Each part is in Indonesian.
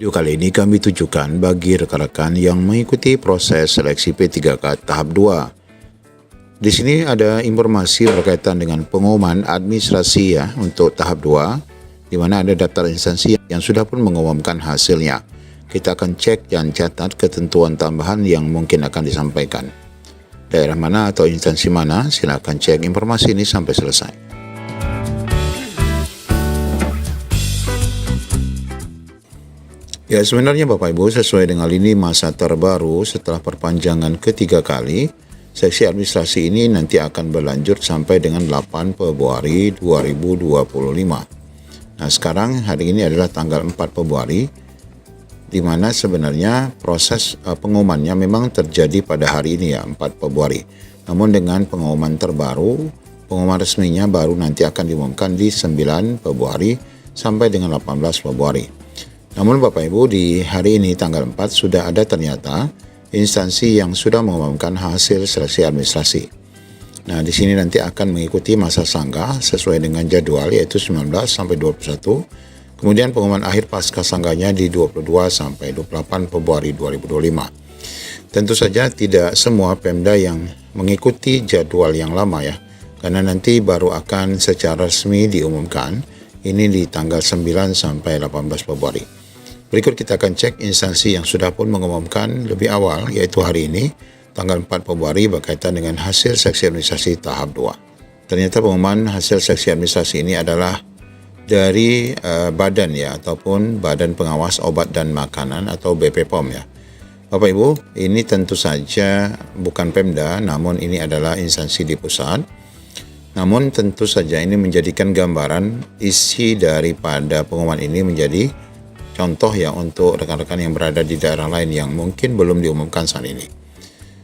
Video kali ini kami tujukan bagi rekan-rekan yang mengikuti proses seleksi P3K tahap 2. Di sini ada informasi berkaitan dengan pengumuman administrasi ya untuk tahap 2, di mana ada daftar instansi yang sudah pun mengumumkan hasilnya. Kita akan cek dan catat ketentuan tambahan yang mungkin akan disampaikan. Daerah mana atau instansi mana, silakan cek informasi ini sampai selesai. Ya, sebenarnya Bapak Ibu, sesuai dengan lini masa terbaru setelah perpanjangan ketiga kali, seksi administrasi ini nanti akan berlanjut sampai dengan 8 Februari 2025. Nah, sekarang hari ini adalah tanggal 4 Februari, di mana sebenarnya proses pengumumannya memang terjadi pada hari ini ya, 4 Februari. Namun dengan pengumuman terbaru, pengumuman resminya baru nanti akan diumumkan di 9 Februari sampai dengan 18 Februari. Namun Bapak Ibu, di hari ini tanggal 4 sudah ada ternyata instansi yang sudah mengumumkan hasil seleksi administrasi. Nah, di sini nanti akan mengikuti masa sanggah sesuai dengan jadwal, yaitu 19 sampai 21. Kemudian pengumuman akhir pasca sanggahnya di 22 sampai 28 Februari 2025. Tentu saja tidak semua Pemda yang mengikuti jadwal yang lama ya, karena nanti baru akan secara resmi diumumkan ini di tanggal 9 sampai 18 Februari. Berikut kita akan cek instansi yang sudah pun mengumumkan lebih awal, yaitu hari ini tanggal 4 Februari berkaitan dengan hasil seleksi administrasi tahap 2. Ternyata pengumuman hasil seleksi administrasi ini adalah dari badan ya, ataupun Badan Pengawas Obat dan Makanan atau BPOM ya. Bapak Ibu, ini tentu saja bukan Pemda, namun ini adalah instansi di pusat. Namun tentu saja ini menjadikan gambaran isi daripada pengumuman ini menjadi contoh ya untuk rekan-rekan yang berada di daerah lain yang mungkin belum diumumkan saat ini.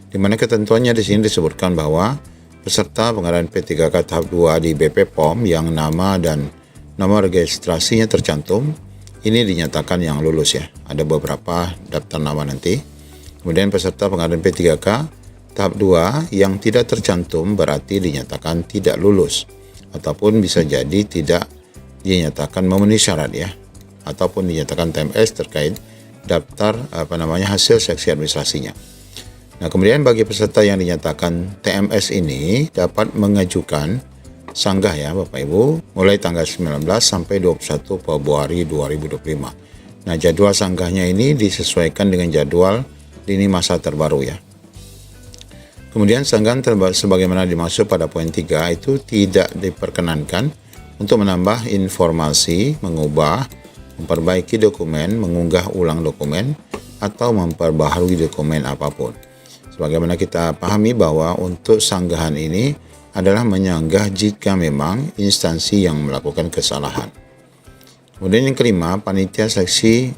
Di mana ketentuannya di sini disebutkan bahwa peserta pengadaan P3K tahap 2 di BPOM yang nama dan nomor registrasinya tercantum, ini dinyatakan yang lulus ya. Ada beberapa daftar nama nanti. Kemudian peserta pengadaan P3K tahap 2 yang tidak tercantum berarti dinyatakan tidak lulus. Ataupun bisa jadi tidak dinyatakan memenuhi syarat ya. Ataupun dinyatakan TMS terkait daftar hasil seleksi administrasinya. Nah, kemudian bagi peserta yang dinyatakan TMS ini dapat mengajukan sanggah ya Bapak Ibu, mulai tanggal 19 sampai 21 Februari 2025. Nah, jadwal sanggahnya ini disesuaikan dengan jadwal lini masa terbaru ya. Kemudian sanggahan sebagaimana dimaksud pada poin 3 itu tidak diperkenankan untuk menambah informasi, mengubah, memperbaiki dokumen, mengunggah ulang dokumen, atau memperbaharui dokumen apapun. Sebagaimana kita pahami bahwa untuk sanggahan ini adalah menyanggah jika memang instansi yang melakukan kesalahan. Kemudian yang kelima, panitia seleksi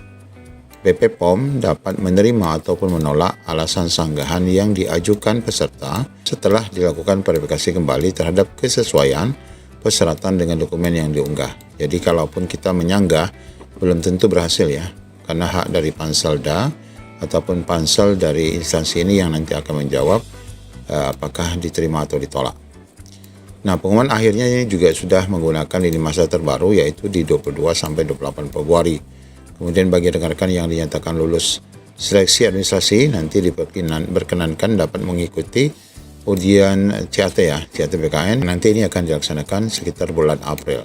BPOM dapat menerima ataupun menolak alasan sanggahan yang diajukan peserta setelah dilakukan verifikasi kembali terhadap kesesuaian persyaratan dengan dokumen yang diunggah. Jadi kalaupun kita menyanggah belum tentu berhasil ya, karena hak dari Panselda ataupun pansel dari instansi ini yang nanti akan menjawab apakah diterima atau ditolak. Nah, pengumuman akhirnya ini juga sudah menggunakan lini masa terbaru, yaitu di 22 sampai 28 Februari. Kemudian bagi rekan-rekan yang dinyatakan lulus seleksi administrasi nanti diperkenankan dapat mengikuti ujian CAT ya, CAT PKN. Nanti ini akan dilaksanakan sekitar bulan April.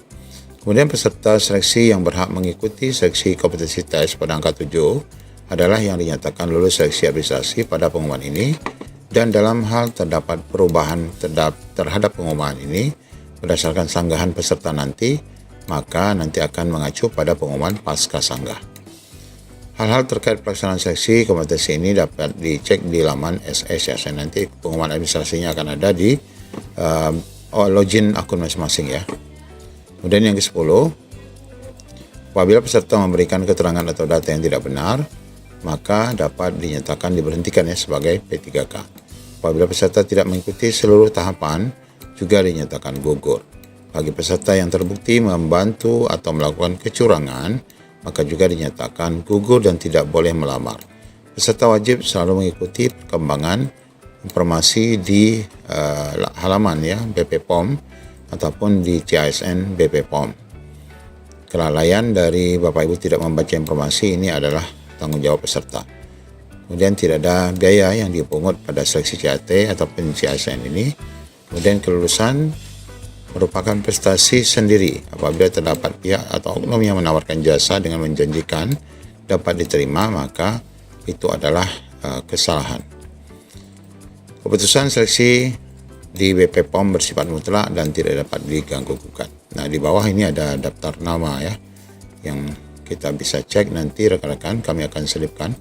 Kemudian peserta seleksi yang berhak mengikuti seleksi kompetensi tes pada angka 7 adalah yang dinyatakan lulus seleksi administrasi pada pengumuman ini. Dan dalam hal terdapat perubahan terhadap pengumuman ini berdasarkan sanggahan peserta nanti, maka nanti akan mengacu pada pengumuman pasca sanggah. Hal-hal terkait pelaksanaan seleksi kompetensi ini dapat dicek di laman SS ya. Nanti pengumuman administrasinya akan ada di login akun masing-masing ya. Kemudian yang ke-10, apabila peserta memberikan keterangan atau data yang tidak benar, maka dapat dinyatakan diberhentikan ya sebagai P3K. Apabila peserta tidak mengikuti seluruh tahapan, juga dinyatakan gugur. Bagi peserta yang terbukti membantu atau melakukan kecurangan, maka juga dinyatakan gugur dan tidak boleh melamar. Peserta wajib selalu mengikuti perkembangan informasi di halaman ya BPOM ataupun di CASN BPOM. kelalaian dari Bapak Ibu tidak membaca informasi ini adalah tanggung jawab peserta. Kemudian tidak ada biaya yang dipungut pada seleksi CAT ataupun CASN ini. Kemudian kelulusan merupakan prestasi sendiri. Apabila terdapat pihak atau oknum yang menawarkan jasa dengan menjanjikan dapat diterima, maka itu adalah kesalahan. Keputusan seleksi di BP POM bersifat mutlak dan tidak dapat diganggu gugat. Nah, di bawah ini ada daftar nama ya, yang kita bisa cek nanti rekan-rekan. Kami akan selipkan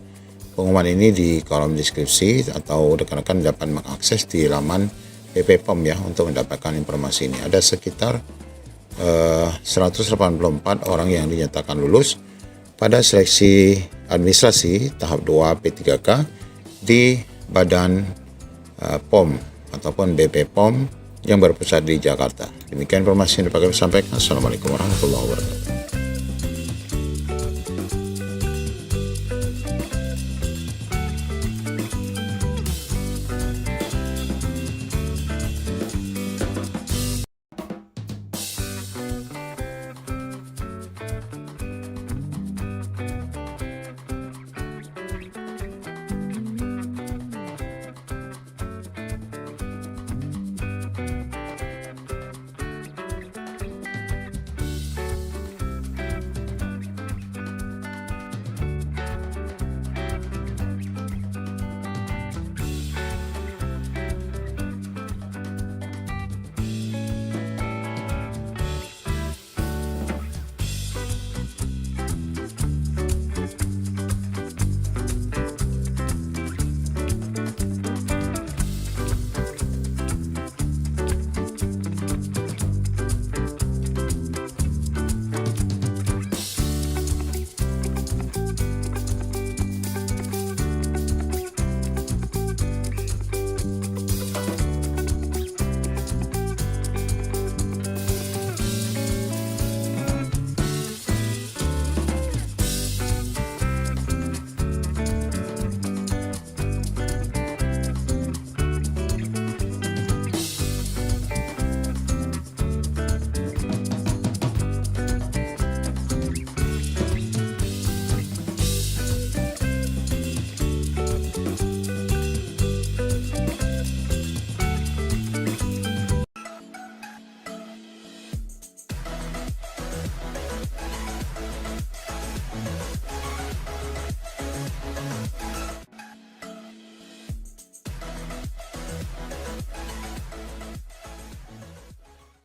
pengumuman ini di kolom deskripsi atau rekan-rekan dapat mengakses di laman BP POM ya untuk mendapatkan informasi ini. Ada sekitar 184 orang yang dinyatakan lulus pada seleksi administrasi tahap 2 P3K di Badan POM ataupun BP POM yang berpusat di Jakarta. Demikian informasi yang dapat kami sampaikan. Assalamualaikum warahmatullahi wabarakatuh.